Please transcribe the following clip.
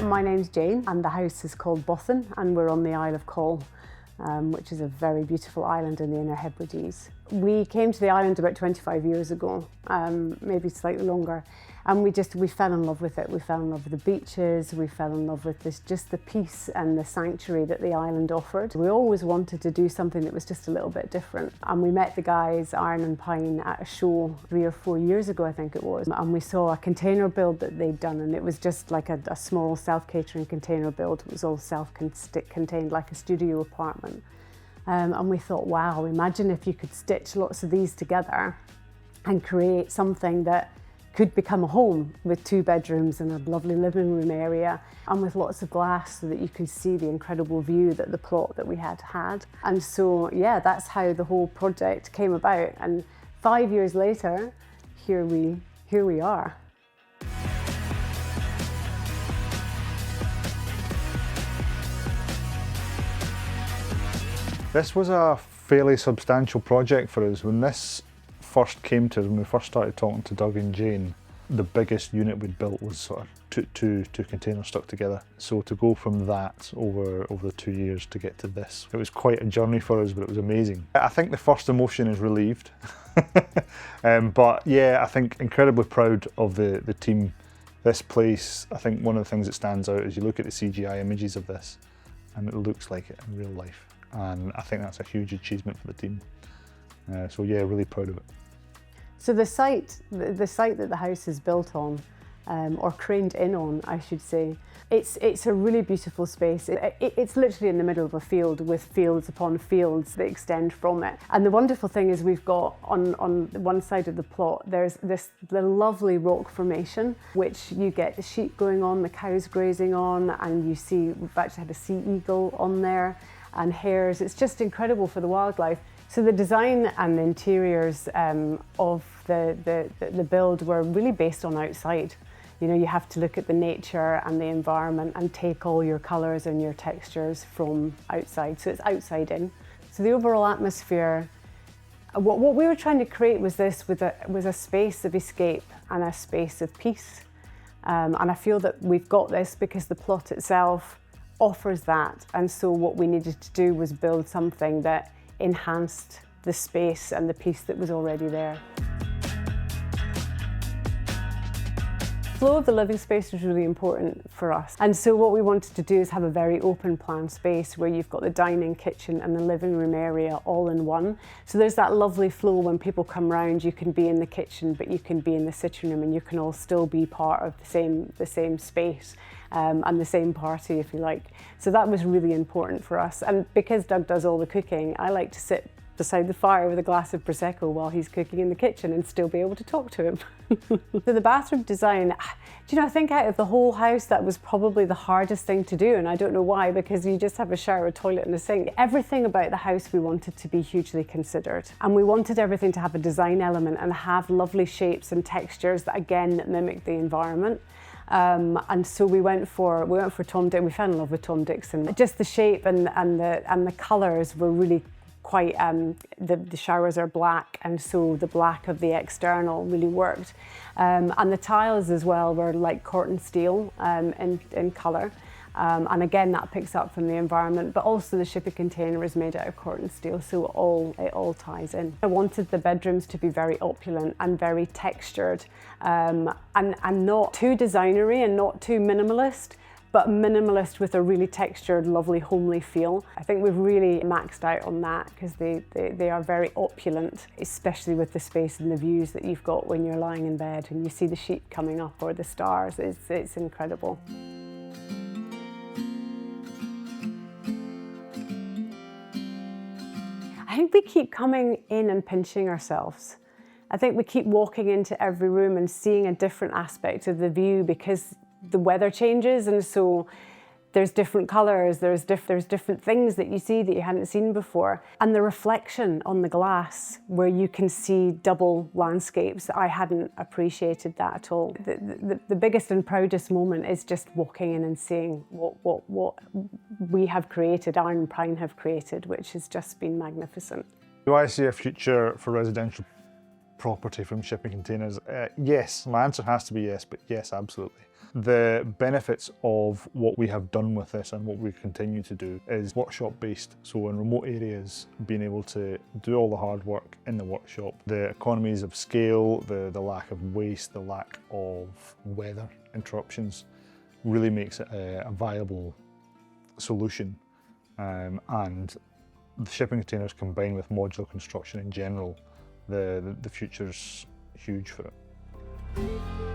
My name's Jane and the house is called Bothan and we're on the Isle of Coll, which is a very beautiful island in the Inner Hebrides. We came to the island about 25 years ago, maybe slightly longer, and we fell in love with it. We fell in love with the beaches, we fell in love with just the peace and the sanctuary that the island offered. We always wanted to do something that was just a little bit different. And we met the guys, Iron and Pine, at a show 3 or 4 years ago, I think it was. And we saw a container build that they'd done, and it was just like a small self-catering container build. It was all self-contained, like a studio apartment. And we thought, wow, imagine if you could stitch lots of these together and create something that could become a home with 2 bedrooms and a lovely living room area and with lots of glass so that you could see the incredible view that the plot that we had. And so, yeah, that's how the whole project came about. And 5 years later, here we are. This was a fairly substantial project for us. When this first came to us, when we first started talking to Doug and Jane, the biggest unit we'd built was sort of two containers stuck together. So to go from that over the 2 years to get to this, it was quite a journey for us, but it was amazing. I think the first emotion is relieved. But yeah, I think incredibly proud of the team. This place, I think one of the things that stands out is you look at the CGI images of this and it looks like it in real life. And I think that's a huge achievement for the team. So yeah, really proud of it. So the site that the house is built on, or craned in on, I should say, it's a really beautiful space. It's literally in the middle of a field with fields upon fields that extend from it. And the wonderful thing is we've got on one side of the plot, there's the lovely rock formation, which you get the sheep going on, the cows grazing on, and you see, we've actually had a sea eagle on there, and hares. It's just incredible for the wildlife. So the design and the interiors of the build were really based on outside. You know, you have to look at the nature and the environment and take all your colours and your textures from outside. So it's outside in. So the overall atmosphere, what we were trying to create was a space of escape and a space of peace. And I feel that we've got this because the plot itself offers that. And so what we needed to do was build something that enhanced the space and the peace that was already there. Flow of the living space was really important for us. And so what we wanted to do is have a very open plan space where you've got the dining, kitchen and the living room area all in one. So there's that lovely flow when people come round, you can be in the kitchen, but you can be in the sitting room and you can all still be part of the same space. And the same party, if you like. So that was really important for us. And because Doug does all the cooking, I like to sit beside the fire with a glass of Prosecco while he's cooking in the kitchen and still be able to talk to him. So the bathroom design, do you know, I think out of the whole house, that was probably the hardest thing to do. And I don't know why, because you just have a shower, a toilet and a sink. Everything about the house we wanted to be hugely considered. And we wanted everything to have a design element and have lovely shapes and textures that again mimic the environment. And so we went for Tom Dixon. We fell in love with Tom Dixon. Just the shape and the colours were really quite. The showers are black, and so the black of the external really worked. And the tiles as well were like cotton steel in colour. And again, that picks up from the environment, but also the shipping container is made out of cotton steel, so it all ties in. I wanted the bedrooms to be very opulent and very textured, and not too designery and not too minimalist, but minimalist with a really textured, lovely, homely feel. I think we've really maxed out on that because they are very opulent, especially with the space and the views that you've got when you're lying in bed and you see the sheep coming up or the stars. It's incredible. I think we keep coming in and pinching ourselves. I think we keep walking into every room and seeing a different aspect of the view because the weather changes, and so there's different colours, there's different things that you see that you hadn't seen before. And the reflection on the glass where you can see double landscapes, I hadn't appreciated that at all. The biggest and proudest moment is just walking in and seeing what we have created, Iron and Pine have created, which has just been magnificent. Do I see a future for residential property from shipping containers? Yes, my answer has to be yes, but yes, absolutely. The benefits of what we have done with this and what we continue to do is workshop based. So in remote areas, being able to do all the hard work in the workshop, the economies of scale, the lack of waste, the lack of weather interruptions really makes it a viable solution. And the shipping containers combined with modular construction in general, the future's huge for it.